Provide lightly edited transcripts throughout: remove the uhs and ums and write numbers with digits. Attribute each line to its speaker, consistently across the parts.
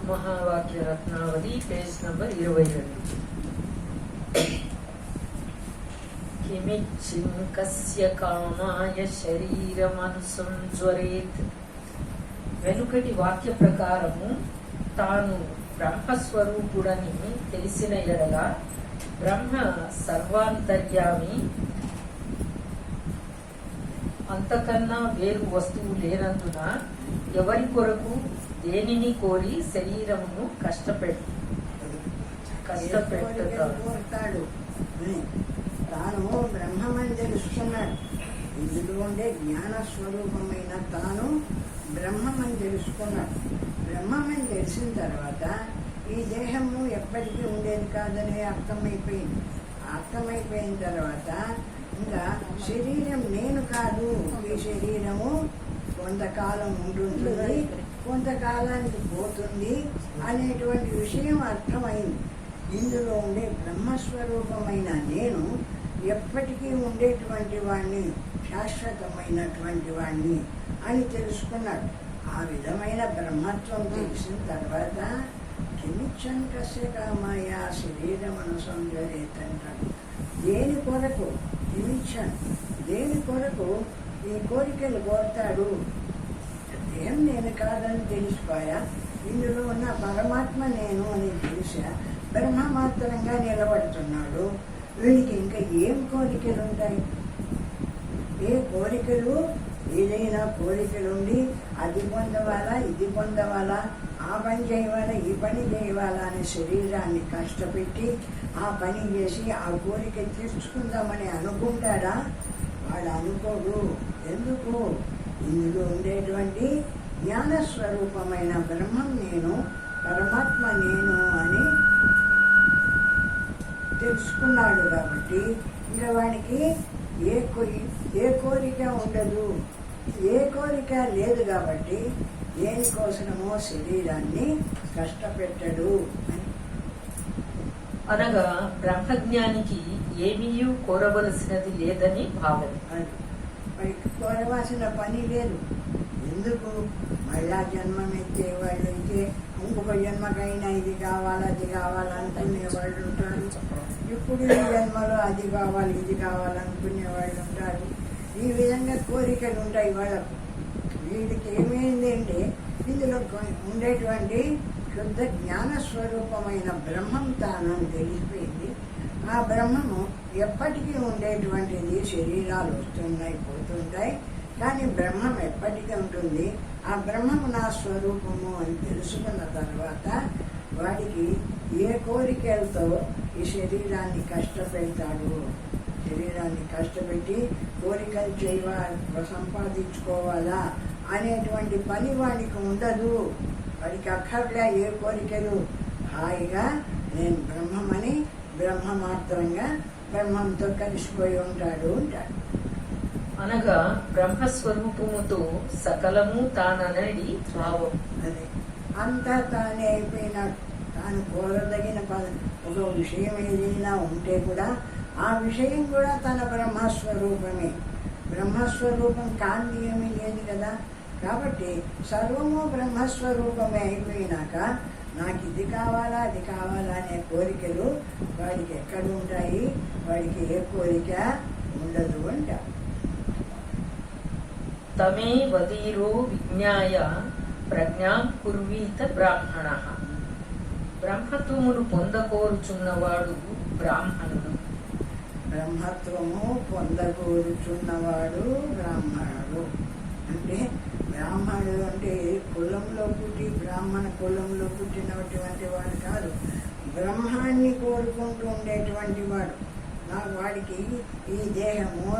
Speaker 1: మహావాక్య రత్నావళి page number 22. కిమిచ్చిన్కస్య కామాయ శరీరమనుసం జ్వరేత్. వెనుకటి వాక్య ప్రకారము తాను బ్రహ్మస్వరూపుడని తెలిసిన ఎడల బ్రహ్మ సర్వాంతర్యామి, అంతకన్నా వేరు వస్తువు లేనందున ఎవరి కొరకు దేనిని కోరి శరీరమును కష్టపెట్టుతాడు.
Speaker 2: తాను బ్రహ్మమని తెలుసుకున్నాడు. ఇందులో ఉండే జ్ఞాన స్వరూపమైన తాను బ్రహ్మమని తెలుసుకున్నాడు. బ్రహ్మమని తెలిసిన తర్వాత ఈ దేహము ఎప్పటికీ ఉండేది కాదని అర్థమైపోయింది. అర్థమైపోయిన తర్వాత ఇంకా శరీరం నేను కాదు, ఈ శరీరము కొంతకాలం ఉంటుంటుంది, కొంతకాలానికి పోతుంది అనేటువంటి విషయం అర్థమైంది. ఇందులో ఉండే బ్రహ్మస్వరూపమైన నేను ఎప్పటికీ ఉండేటువంటి వాణ్ణి, శాశ్వతమైనటువంటి వాణ్ణి అని తెలుసుకున్నాడు. ఆ విధమైన బ్రహ్మత్వం తెలిసిన తర్వాత కిమిచ్చన్ కస్య కామాయ శరీరమను సంజరేతంటాడు. దేని కొరకు కిమిచ్చన్, దేని కొరకు ఈ కోరికలు కోరుతాడు? దేహం నేను కాదని తెలిసిపోయా, ఇందులో ఉన్న పరమాత్మ నేను అని తెలిసా, బ్రహ్మ మాత్రంగా నిలబడుతున్నాడు. వీడికి ఇంకా ఏం కోరికలు ఉంటాయి? ఏ కోరికలు, ఏదైనా కోరికలుండి అది పొందవాలా, ఇది పొందవాలా, ఆ పని చేయవాలా, ఈ పని చేయవాలా అనే శరీరాన్ని కష్టపెట్టి ఆ పని చేసి ఆ కోరిక తీర్చుకుందామని అనుకుంటాడా? వాడు అనుకోడు. ఎందుకు? ఇందులో ఉండేటువంటి జ్ఞానస్వరూపమైన బ్రహ్మం నేను, పరమాత్మ నేను అని తెలుసుకున్నాడు. కాబట్టి ఇంకా వాడికి ఏ కోరిక ఉండదు, ఏ కోరిక లేదు. కాబట్టి దేనికోసమో శరీరాన్ని కష్టపెట్టడు అని
Speaker 1: అనగా బ్రహ్మజ్ఞానికి ఏమీ కోరవలసినది లేదని భావన.
Speaker 2: వాడికి కోరవలసిన పని లేదు. ఎందుకు? మళ్ళా జన్మం ఎత్తేవాళ్ళు అయితే ఇంకొక జన్మకైనా ఇది కావాలి, అది కావాలనుకునే వాళ్ళు ఉంటారు. ఇప్పుడు ఈ జన్మలో అది కావాలి, ఇది కావాలనుకునే వాళ్ళు ఉంటారు. ఈ విధంగా కోరికలు ఉంటాయి వాళ్ళకు. వీడికి ఏమైంది అంటే ఇందులో ఉండేటువంటి శుద్ధ జ్ఞాన స్వరూపమైన బ్రహ్మం తానని తెలిసిపోయింది. ఆ బ్రహ్మము ఎప్పటికీ ఉండేటువంటిది. శరీరాలు వస్తున్నాయి, పోతుంటాయి, కానీ బ్రహ్మం ఎప్పటికీ ఉంటుంది. ఆ బ్రహ్మము నా స్వరూపము అని తెలుసుకున్న తర్వాత వాడికి ఏ కోరికలతో ఈ శరీరాన్ని కష్టపెడతాడు? శరీరాన్ని కష్టపెట్టి కోరికలు సంపాదించుకోవాలా అనేటువంటి పని వాడికి ఉండదు. వాడికి అక్కర్లే ఏ కోరికలు. హాయిగా నేను బ్రహ్మమని బ్రహ్మ మాత్రంగా బ్రహ్మంతో కలిసిపోయి ఉంటాడు.
Speaker 1: అనగా బ్రహ్మస్వరూపముతో సకలము తాననడి భావం.
Speaker 2: అదే అంతా తానే అయిపోయినాడు. తాను కోరదగిన ఒక విషయం ఏదైనా ఉంటే కూడా ఆ విషయం కూడా తన బ్రహ్మస్వరూపమే. బ్రహ్మస్వరూపం కాంతి ఏమీ లేదు కదా. కాబట్టి సర్వము బ్రహ్మస్వరూపమే అయిపోయినాక నాకు ఇది కావాలా, అది కావాలా అనే కోరికలు వాడికి ఎక్కడ ఉంటాయి? వాడికి ఏ కోరిక ఉండదు అంట.
Speaker 1: తమే వదీరో విజ్ఞాయ ప్రజ్ఞాం కుర్వీత బ్రాహ్మణ. బ్రహ్మత్వమును పొందకోరుచున్నవాడు బ్రాహ్మణుడు.
Speaker 2: బ్రహ్మత్వము పొందకోరుచున్నవాడు బ్రాహ్మణుడు. అంటే బ్రాహ్మణుడు అంటే కులంలో పుట్టి బ్రాహ్మణ కులంలో పుట్టినటువంటి వాడు కాదు. బ్రహ్మాన్ని కోరుకుంటూ ఉండేటువంటి వాడు. నాకు వాడికి ఈ దేహంలో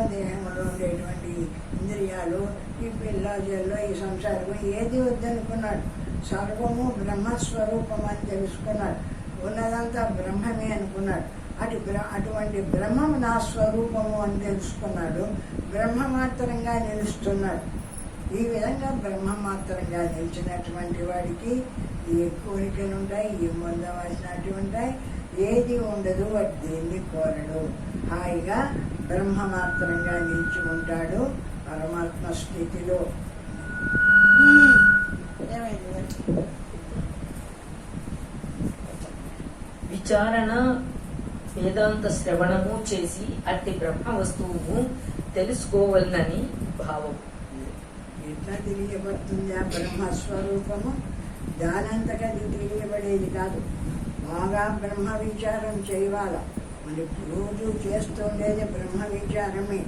Speaker 2: ఉండేటువంటి ఇంద్రియాలు, ఈ పిల్లజల్లో, ఈ సంసారము ఏది వద్దనుకున్నాడు. సర్వము బ్రహ్మస్వరూపం అని తెలుసుకున్నాడు. ఉన్నదంతా బ్రహ్మమే అనుకున్నాడు. అటువంటి బ్రహ్మము నా స్వరూపము అని తెలుసుకున్నాడు. బ్రహ్మ మాత్రంగా నిలుస్తున్నాడు. ఈ విధంగా బ్రహ్మ మాత్రంగా నిలిచినటువంటి వాడికి ఏ కోరికలు ఉంటాయి, ఏం పొందవలసినట్టు ఉంటాయి, ఏది ఉండదు. వాటి దేన్ని కోరడు. హాయిగా బ్రహ్మ మాత్రంగా నిలిచి ఉంటాడు పరమాత్మ స్థితిలో. ఏమైంది?
Speaker 1: విచారణ వేదాంత శ్రవణము చేసి అట్టి బ్రహ్మ వస్తువును తెలుసుకోవాలని భావం.
Speaker 2: ఎట్లా తెలియబడుతుంది ఆ బ్రహ్మస్వరూపము? దానంతగా అది తెలియబడేది కాదు. బాగా బ్రహ్మ విచారం చేయాల. మనం రోజు చేస్తుండేది బ్రహ్మ విచారమే.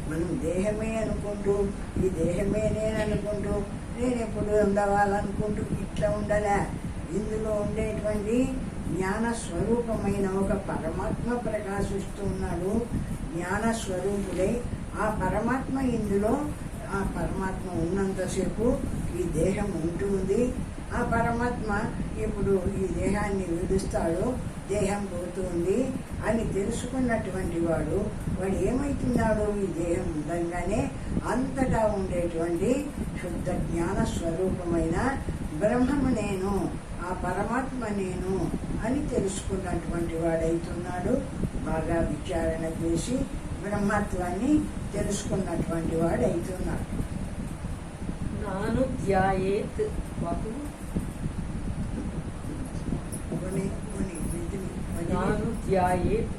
Speaker 2: మనం దేహమే అనుకుంటూ, ఈ దేహమే నేను అనుకుంటూ, నేను ఎప్పుడు ఉండవాలనుకుంటూ ఇట్లా ఉండలే. ఇందులో ఉండేటువంటి జ్ఞాన స్వరూపమైన ఒక పరమాత్మ ప్రకాశిస్తూ ఉన్నాడు. జ్ఞాన స్వరూపుడై ఆ పరమాత్మ ఇందులో, ఆ పరమాత్మ ఉన్నంతసేపు ఈ దేహం ఉంటుంది. ఆ పరమాత్మ ఇప్పుడు ఈ దేహాన్ని విడుస్తాడు, దేహం పోతుంది అని తెలుసుకున్నటువంటి వాడు ఏమవుతున్నాడు? ఈ దేహం ఉండంగానే అంతటా ఉండేటువంటి శుద్ధ జ్ఞాన స్వరూపమైన బ్రహ్మము నేను, ఆ పరమాత్మ నేను అని తెలుసుకున్నటువంటి వాడైతున్నాడు. బాగా విచారణ చేసి బ్రహ్మత్వాన్ని తెలుసుకున్నటువంటి వాడైతున్నాడు.
Speaker 1: నాను ధ్యాయేత్ బహు నాను ధ్యాయేత్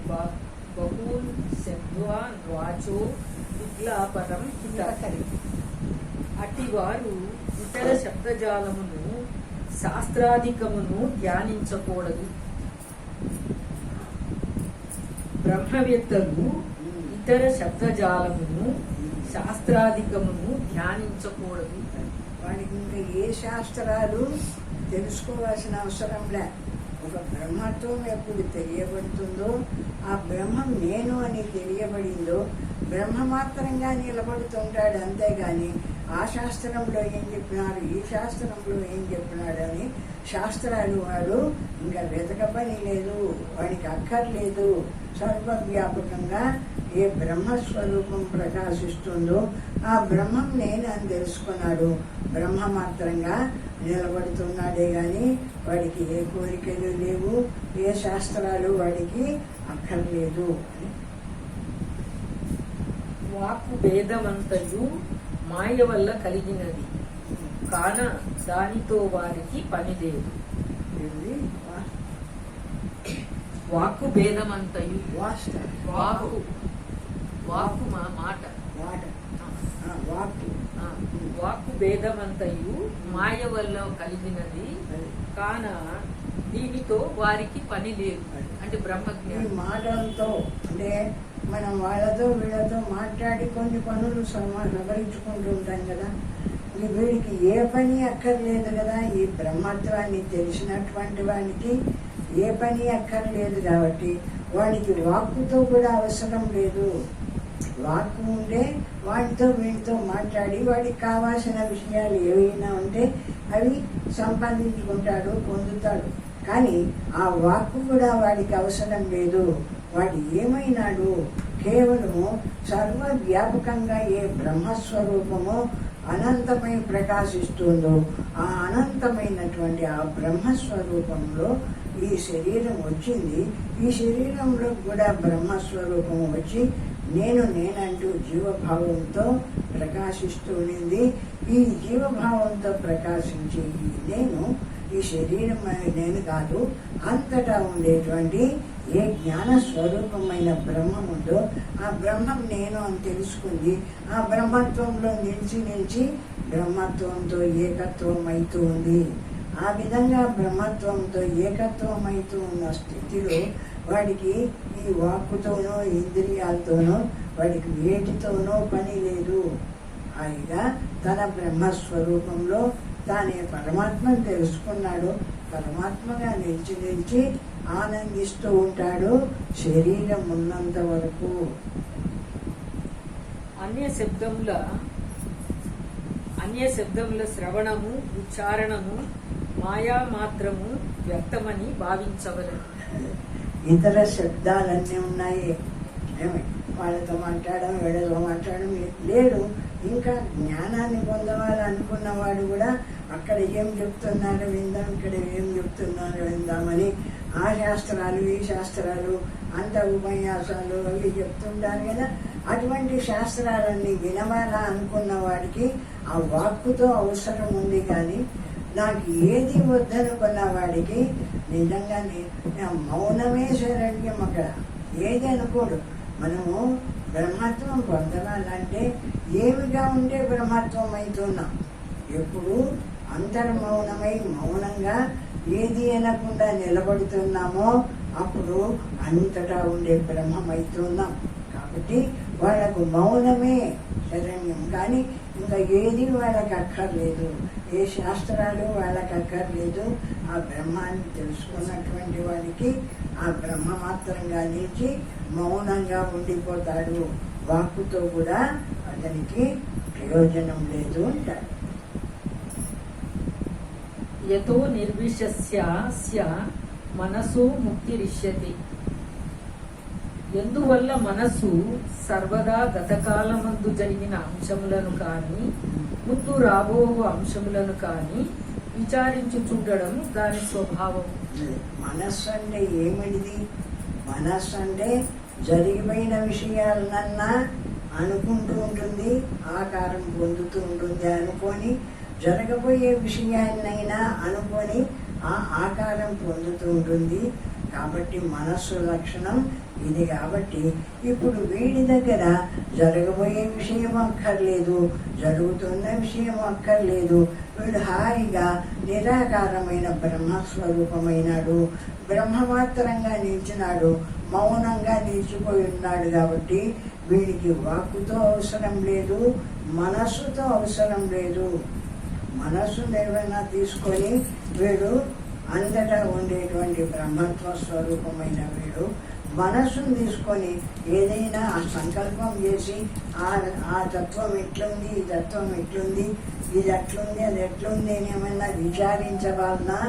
Speaker 1: బహూన్ శబ్దాన్ వాచో విప్లాపరం హితకరి. అటివారు ఇతర శబ్దజాలమును శాస్త్రాధికమును ధ్యానించకూడదు. బ్రహ్మవేత్తలు ఇతర శబ్దజాలమును శాస్త్రాధికమును ధ్యానించకూడదు.
Speaker 2: వాడికి ఇంకా ఏ శాస్త్రాలు తెలుసుకోవాల్సిన అవసరం లే. ఒక బ్రహ్మత్వం ఎప్పుడు తెలియబడుతుందో, ఆ బ్రహ్మం నేను అని తెలియబడిందో బ్రహ్మ మాత్రంగా నిలబడుతుంటాడు. అంతేగాని ఆ శాస్త్రంలో ఏం చెప్పినారు, ఈ శాస్త్రంలో ఏం చెప్పినాడు అని శాస్త్రాలు వాడు ఇంకా వెతక పని లేదు, వాడికి అక్కర్లేదు. సర్వవ్యాపకంగా ఏ బ్రహ్మస్వరూపం ప్రకాశిస్తుందో ఆ బ్రహ్మం నేను అని తెలుసుకున్నాడు. బ్రహ్మ మాత్రంగా నిలబడుతున్నాడే గాని వాడికి ఏ కోరికలు లేవు, ఏ శాస్త్రాలు వాడికి అక్కర్లేదు అని.
Speaker 1: వాక్కు భేదమంతయు మాయ వల్ల కలిగినది కాన దానితో వారికి పని లేదు. వాక్కు భేదమంతయు వాక్కు వాక్కు మాట వాక్కు భేదమంతయు మాయ వల్ల కలిగినది కాన దీనితో వారికి పని లేదు. అంటే బ్రహ్మజ్ఞానం
Speaker 2: మాటలతో, అంటే మనం వాళ్ళతో వీళ్ళతో మాట్లాడి కొన్ని పనులు సవరించుకుంటూ ఉంటాం కదా. వీడికి ఏ పని అక్కర్లేదు కదా. ఈ బ్రహ్మత్వాన్ని తెలిసినటువంటి వానికి ఏ పని అక్కర్లేదు కాబట్టి వాడికి వాక్కుతో కూడా అవసరం లేదు. వాక్కు ఉంటే వాడితో వీడితో మాట్లాడి వాడికి కావాల్సిన విషయాలు ఏవైనా ఉంటే అవి సంపాదించుకుంటాడు, పొందుతాడు. కానీ ఆ వాక్కు కూడా వాడికి అవసరం లేదు. వాడు ఏమైనాడు? కేవలము సర్వవ్యాపకంగా ఏ బ్రహ్మస్వరూపమో అనంతమై ప్రకాశిస్తుందో ఆ అనంతమైనటువంటి ఆ బ్రహ్మస్వరూపంలో ఈ శరీరం వచ్చింది. ఈ శరీరంలో కూడా బ్రహ్మస్వరూపం వచ్చి నేనంటూ జీవభావంతో ప్రకాశిస్తూ ఉండింది. ఈ జీవభావంతో ప్రకాశించే నేను ఈ శరీరం నేను కాదు. అంతటా ఉండేటువంటి ఏ జ్ఞాన స్వరూపమైన బ్రహ్మం ఉందో ఆ బ్రహ్మం నేను అని తెలుసుకుంది. ఆ బ్రహ్మత్వంలో నిలిచి బ్రహ్మత్వంతో ఏకత్వం అవుతూ ఉంది. ఆ విధంగా బ్రహ్మత్వంతో ఏకత్వం అవుతూ ఉన్న స్థితిలో వాడికి ఈ వాక్కుతోనో ఇంద్రియాలతోనో వాడికి వేటితోనో పని లేదు. హాయిగా తన బ్రహ్మస్వరూపంలో తానే పరమాత్మను తెలుసుకున్నాడు. పరమాత్మగా నిలిచి ఆనందిస్తూ ఉంటాడు శరీరం ఉన్నంత వరకు.
Speaker 1: అన్య శబ్దముల శ్రవణము ఉచ్చారణము మాయా మాత్రము వ్యక్తమని భావించవలను.
Speaker 2: ఇతర శబ్దాలన్నీ ఉన్నాయి. వాళ్ళతో మాట్లాడడం, వీళ్ళతో మాట్లాడడం లేదు. ఇంకా జ్ఞానాన్ని పొందవాలనుకున్నవాడు కూడా అక్కడ ఏం చెప్తున్నారో విందాం, ఇక్కడ ఏం చెప్తున్నారో విందామని ఆ శాస్త్రాలు ఈ శాస్త్రాలు అంత ఉపన్యాసాలు అవి చెప్తుంటారు కదా. అటువంటి శాస్త్రాలన్నీ వినవాలా అనుకున్న వాడికి ఆ వాక్కుతో అవసరం ఉంది, కానీ నాకు ఏది వద్దనుకున్న వాడికి నిజంగానే మౌనమే శరణ్యం. అక్కడ ఏది అనుకోడు. మనము బ్రహ్మత్వం పొందవాలంటే ఏమిగా ఉంటే బ్రహ్మత్వం అవుతున్నాం. ఎప్పుడు అంతర్మౌనమై మౌనంగా ఏది అనకుండా నిలబడుతున్నామో అప్పుడు అంతటా ఉండే బ్రహ్మమవుతున్నాం. కాబట్టి వాళ్ళకు మౌనమే శరణ్యం, కానీ ఇంకా ఏది వాళ్ళకి అక్కర్లేదు, ఏ శాస్త్రాలు వాళ్ళకి అక్కర్లేదు. ఆ బ్రహ్మాన్ని తెలుసుకున్నటువంటి వాడికి ఆ బ్రహ్మ మాత్రంగా నిలిచి మౌనంగా ఉండిపోతాడు. వాక్కుతో కూడా అతనికి ప్రయోజనం లేదు అంటాడు.
Speaker 1: యతో నిర్విశస్య మనసు ముక్తిరిష్యతి. ఎందువల్ల మనసు సర్వదా గతకాలమందు జరిగిన అంశములను కాని ముందు రాబో అంశములను కాని విచారించి చూడడం దాని స్వభావం.
Speaker 2: మనస్సు అంటే ఏమిటిది? మనస్సు అంటే జరిగిపోయిన విషయాలన్నా అనుకుంటూ ఉంటుంది, ఆకారం పొందుతూ ఉంటుంది. అనుకొని జరగబోయే విషయాన్నైనా అనుకొని ఆ ఆకారం పొందుతూ ఉంటుంది. కాబట్టి మనస్సు లక్షణం ఇది. కాబట్టి ఇప్పుడు వీడి దగ్గర జరగబోయే విషయం అక్కర్లేదు, జరుగుతున్న విషయం అక్కర్లేదు. వీడు హాయిగా నిరాకారమైన బ్రహ్మస్వరూపమైనాడు, బ్రహ్మమాత్రంగా నిలిచినాడు, మౌనంగా నిలిచిపోయి ఉన్నాడు. కాబట్టి వీడికి వాక్కుతో అవసరం లేదు, మనస్సుతో అవసరం లేదు. మనస్సు నిర్వహణ తీసుకొని వీడు అంతటా ఉండేటువంటి బ్రహ్మత్వ స్వరూపమైన వీడు మనస్సును తీసుకొని ఏదైనా ఆ సంకల్పం చేసి ఆ తత్వం ఎట్లుంది, ఈ తత్వం ఎట్లుంది, ఇది అట్లుంది, అది ఎట్లుంది అని ఏమైనా విచారించవాలన్నా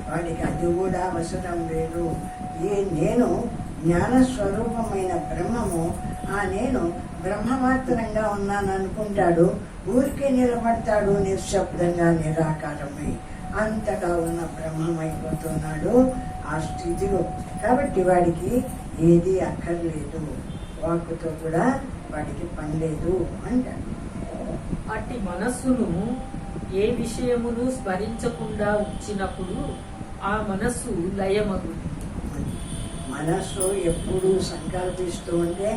Speaker 2: వాడికి అది కూడా అవసరం లేదు. నేను జ్ఞానస్వరూపమైన బ్రహ్మము, ఆ నేను బ్రహ్మమాత్రంగా ఉన్నాను అనుకుంటాడు. ఊరికే నిలబడతాడు నిశ్శబ్దంగా, నిరాకారమై అంతటా ఉన్న బ్రహ్మమైపోతున్నాడు ఆ స్థితిలో. కాబట్టి వాడికి ఏది అక్కర్లేదు, వాక్కుతో కూడా వాడికి పని లేదు అంటాడు.
Speaker 1: అట్టి మనస్సును ఏ విషయమును స్మరించకుండా ఉంచినప్పుడు ఆ మనస్సు లయమగు.
Speaker 2: మనస్సు ఎప్పుడు సంకల్పిస్తూ ఉంటే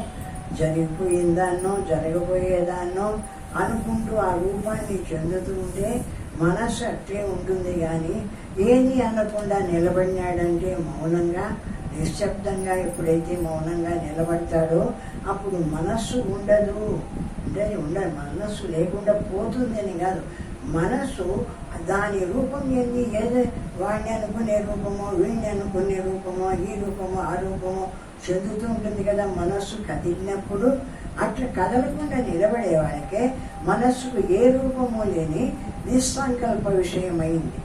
Speaker 2: జరిగిపోయిందాన్నో జరగబోయేదాన్నో అనుకుంటూ ఆ రూపాన్ని చెందుతూ ఉంటే మనస్సు అట్లే ఉంటుంది. కానీ ఏది అనకుండా నిలబడినాడంటే మౌనంగా నిశ్శబ్దంగా ఎప్పుడైతే మౌనంగా నిలబడతాడో అప్పుడు మనస్సు ఉండదు. అంటే ఉండదు, మనస్సు లేకుండా పోతుందని కాదు. మనస్సు దాని రూపం ఏంది, ఏదో వాడిని అనుకునే రూపమో, వీడిని అనుకునే రూపమో, ఈ రూపమో, ఆ రూపమో చెందుతూ ఉంటుంది కదా. మనస్సు కదిలినప్పుడు అట్లా కదలకుండా నిలబడే వాళ్ళకే మనస్సుకు ఏ రూపము లేని నిస్సంకల్ప విషయమైంది.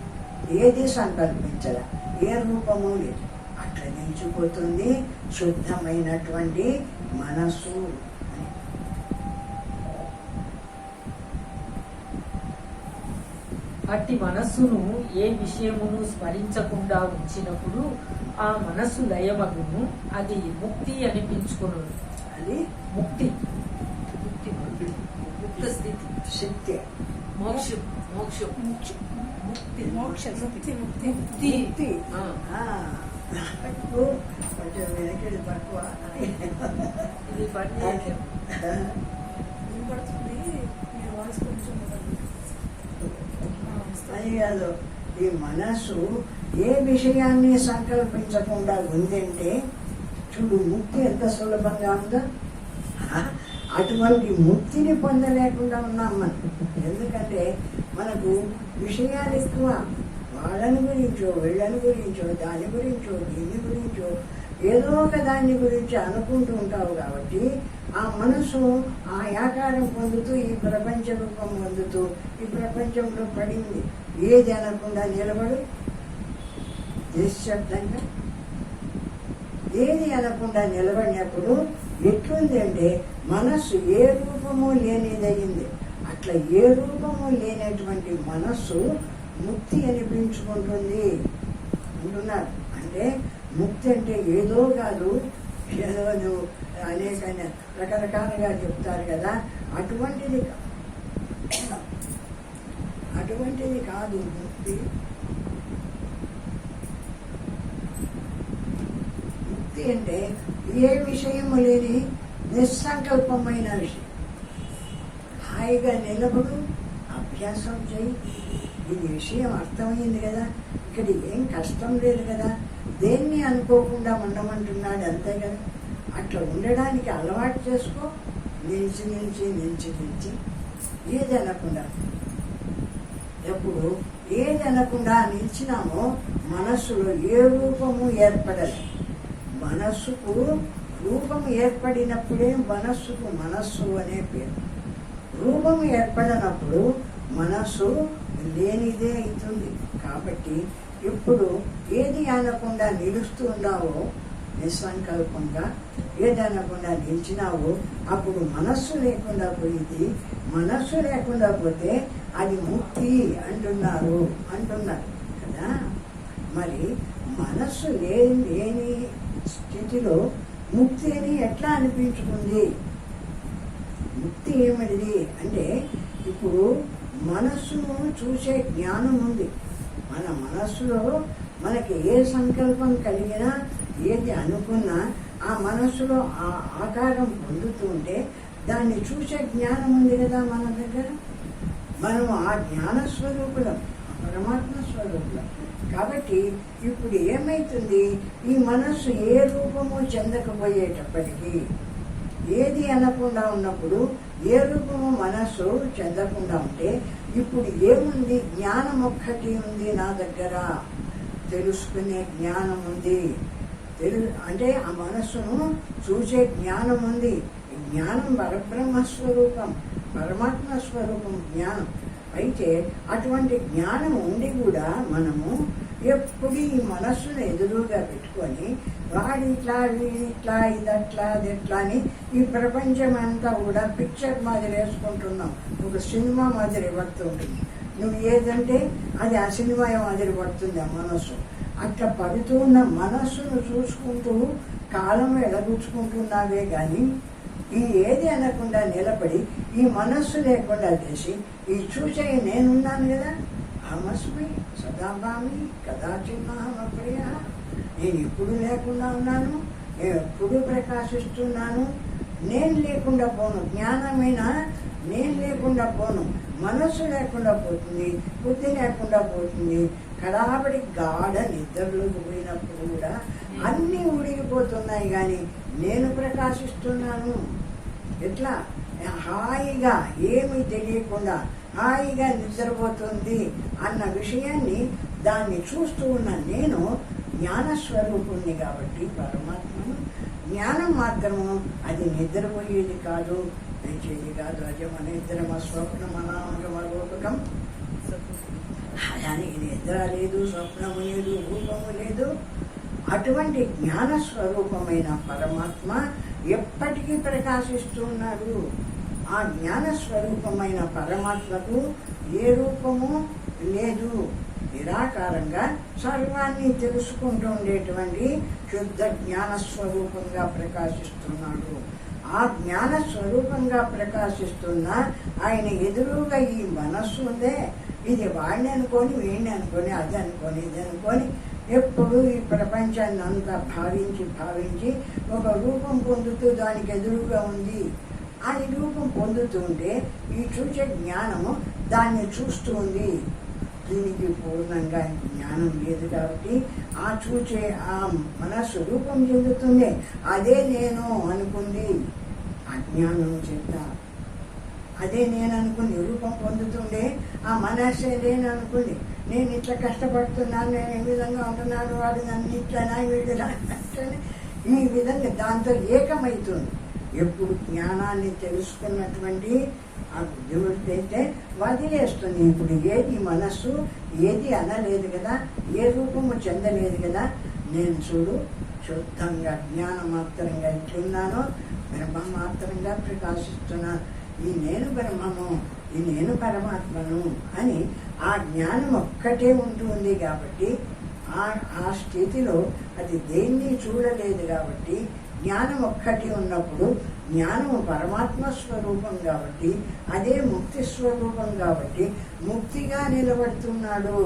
Speaker 2: ఏది సంకల్పించదా, ఏ రూపము లేదు, అట్లా నిలిచిపోతుంది శుద్ధమైనటువంటి మనస్సు.
Speaker 1: అట్టి మనస్సును ఏ విషయమును స్మరించకుండా ఉంచినప్పుడు ఆ మనస్సు లయమగును, అది ముక్తి అనిపించుకును.
Speaker 2: అది
Speaker 1: ముక్తి, ముక్తి, ముక్త స్థితి,
Speaker 2: శక్తి,
Speaker 1: మోక్షం, మోక్షం, ముక్తి,
Speaker 3: మోక్ష ముక్తి ముక్తి
Speaker 1: ముక్తి.
Speaker 2: ముక్తి.
Speaker 1: ఆ,
Speaker 2: కొంచెం వెనకడి తక్కువ.
Speaker 1: ఇది పని చేయలేం.
Speaker 3: వినపడుతుంది. మీ వాయిస్ కొంచెం
Speaker 2: అది కాదు, ఈ మనస్సు ఏ విషయాన్ని సంకల్పించకుండా ఉందంటే చూడు, ముక్తి ఎంత సులభంగా ఉందో. అటువంటి ముక్తిని పొందలేకుండా ఉన్నాం మనం. ఎందుకంటే మనకు విషయాలు ఎక్కువ. వాళ్ళని గురించో, వీళ్ళని గురించో, దాని గురించో, దీని గురించో, ఏదో ఒక దాని గురించి అనుకుంటూ ఉంటావు. కాబట్టి ఆ మనసు ఆ ఆకారం పొందుతూ ఈ ప్రపంచ రూపం పొందుతూ ఈ ప్రపంచంలో పడింది. ఏది అనకుండా నిలబడు నిశ్శబ్దంగా. ఏది అనకుండా నిలబడినప్పుడు ఎట్లుంది అంటే మనస్సు ఏ రూపము లేనిదయింది. అట్లా ఏ రూపము లేనటువంటి మనస్సు ముక్తి అనిపించుకుంటుంది అంటున్నారు. అంటే ముక్తి అంటే ఏదో కాదు, ఏదో నువ్వు అనేక రకరకాలుగా చెప్తారు కదా, అటువంటిది కాదు ముక్తి. ముక్తి అంటే ఏ విషయము లేని నిస్సంకల్పమైన విషయం. హాయిగా నిలబడు, అభ్యాసం చేయి. ఇది విషయం అర్థమైంది కదా, ఇక్కడ ఏం కష్టం లేదు కదా, దేన్ని అనుకోకుండా ఉండమంటున్నాడు అంతే కదా. అట్లా ఉండడానికి అలవాటు చేసుకో. నిలిచి ఏది అనకుండా, ఎప్పుడు ఏది అనకుండా నిలిచినామో మనస్సులో ఏ రూపము ఏర్పడదు. మనస్సుకు రూపం ఏర్పడినప్పుడే మనస్సుకు మనస్సు అనే పేరు. రూపం ఏర్పడినప్పుడు మనస్సు లేనిదే అవుతుంది. కాబట్టి ఇప్పుడు ఏది అనకుండా నిలుస్తూ ఉన్నావో, నిస్సంకల్పంగా ఏది అనకుండా నిలిచినావో, అప్పుడు మనస్సు లేకుండా పోయింది. మనస్సు లేకుండా పోతే అది ముక్తి అంటున్నారు కదా. మరి మనస్సు లేని స్థితిలో ముక్తి అని ఎట్లా అనిపించుకుంది? ముక్తి ఏమిటిది అంటే, ఇప్పుడు మనస్సును చూసే జ్ఞానం ఉంది. మన మనస్సులో మనకి ఏ సంకల్పం కలిగినా, ఏది అనుకున్నా ఆ మనస్సులో ఆ ఆకారం పొందుతూ ఉంటే దాన్ని చూసే జ్ఞానం ఉంది కదా మన దగ్గర. మనం ఆ జ్ఞాన స్వరూపులం, పరమాత్మ స్వరూపులం. కాబట్టి ఇప్పుడు ఏమైతుంది, ఈ మనస్సు ఏ రూపము చెందకపోయేటప్పటికీ, ఏది అనకుండా ఉన్నప్పుడు ఏ రూపము మనస్సు చెందకుండా ఉంటే ఇప్పుడు ఏముంది? జ్ఞానం ఒక్కటి ఉంది నా దగ్గర, తెలుసుకునే జ్ఞానం ఉంది. అంటే ఆ మనస్సును చూసే జ్ఞానం ఉంది. జ్ఞానం పరబ్రహ్మ స్వరూపం, పరమాత్మ స్వరూపం జ్ఞానం. అయితే అటువంటి జ్ఞానం ఉండి కూడా మనము ఎప్పుడు ఈ మనస్సును ఎదురుగా పెట్టుకొని వాడిట్లా వీడిట్లా ఇదట్లా అదెట్లా అని ఈ ప్రపంచం అంతా కూడా పిక్చర్ మాదిరి వేసుకుంటున్నాం. ఒక సినిమా మాదిరి పడుతుంటుంది. నువ్వు ఏదంటే అది ఆ సినిమా మాదిరి పడుతుంది ఆ మనస్సు. అట్లా పడుతున్న మనస్సును చూసుకుంటూ కాలం ఎడగుచ్చుకుంటున్నావే కానీ ఈ ఏది అనకుండా నిలబడి ఈ మనస్సు లేకుండా చేసి ఈ చూసే నేనున్నాను కదా, అహమస్మి సదాభామి కదాచిన్నహమప్రియ, నేను ఎప్పుడు లేకుండా ఉన్నాను, నేను ఎప్పుడు ప్రకాశిస్తున్నాను. నేను లేకుండా పోను, జ్ఞానమైన నేను లేకుండా పోను. మనస్సు లేకుండా పోతుంది, బుద్ధి లేకుండా పోతుంది. కడాబడి గాఢ నిద్రలోకి పోయినప్పుడు కూడా అన్నీ ఉడిగిపోతున్నాయి, కానీ నేను ప్రకాశిస్తున్నాను. ఎట్లా హాయిగా ఏమీ తెలియకుండా హాయిగా నిద్రపోతుంది అన్న విషయాన్ని దాన్ని చూస్తూ ఉన్న నేను జ్ఞానస్వరూపుణ్ణి కాబట్టి పరమాత్మను. జ్ఞానం మాత్రము అది నిద్రపోయేది కాదు, పెంచేది కాదు. అజమ నిద్రమ స్వప్నమనామగమలోకం. దానికి నిద్ర లేదు, స్వప్నము లేదు, రూపము లేదు. అటువంటి జ్ఞానస్వరూపమైన పరమాత్మ ఎప్పటికీ ప్రకాశిస్తున్నాడు. ఆ జ్ఞానస్వరూపమైన పరమాత్మకు ఏ రూపము లేదు. నిరాకారంగా సర్వాన్ని తెలుసుకుంటూ ఉండేటువంటి శుద్ధ జ్ఞానస్వరూపంగా ప్రకాశిస్తున్నాడు. ఆ జ్ఞాన స్వరూపంగా ప్రకాశిస్తున్న ఆయన ఎదురుగా ఈ మనస్సు ఉందే, ఇది వాడిని అనుకొని వీడిని అనుకొని అది అనుకొని ఇది అనుకొని ఎప్పుడు ఈ ప్రపంచాన్ని అంతా భావించి ఒక రూపం పొందుతూ దానికి ఎదురుగా ఉంది. ఆ రూపం పొందుతూ ఉంటే ఈ చూసే జ్ఞానము దాన్ని చూస్తూ ఉంది. దీనికి పూర్ణంగా జ్ఞానం లేదు కాబట్టి ఆ చూచే ఆ మనస్సు రూపం చెందుతుంది. అదే నేను అనుకుంది అజ్ఞానం చేత. అదే నేను అనుకుని రూపం పొందుతుండే ఆ మనస్సే నేను అనుకుంది. నేను ఇట్లా కష్టపడుతున్నాను, నేను ఈ విధంగా ఉంటున్నాను, వాడు నన్ను ఇట్లనా వీడులా అట్లనే ఈ విధంగా దాంతో ఏకమవుతుంది. ఎప్పుడు జ్ఞానాన్ని తెలుసుకున్నటువంటి ఆ దేవుడికైతే వదిలేస్తుంది. ఇప్పుడు ఏది మనస్సు ఏది అనలేదు కదా, ఏ రూపము చెందలేదు కదా. నేను చూడు శుద్ధంగా జ్ఞానమాత్రంగా ఎట్లున్నానో బ్రహ్మమాత్రంగా ప్రకాశిస్తున్నాను. ఈ నేను బ్రహ్మము, ఈ నేను పరమాత్మను అని ఆ జ్ఞానం ఒక్కటే ఉంటుంది. కాబట్టి ఆ స్థితిలో అది దేన్ని చూడలేదు కాబట్టి జ్ఞానం ఒక్కటి ఉన్నప్పుడు జ్ఞానము పరమాత్మ స్వరూపం కాబట్టి అదే ముక్తి స్వరూపం కాబట్టి ముక్తిగా నిలబడుతున్నాడు.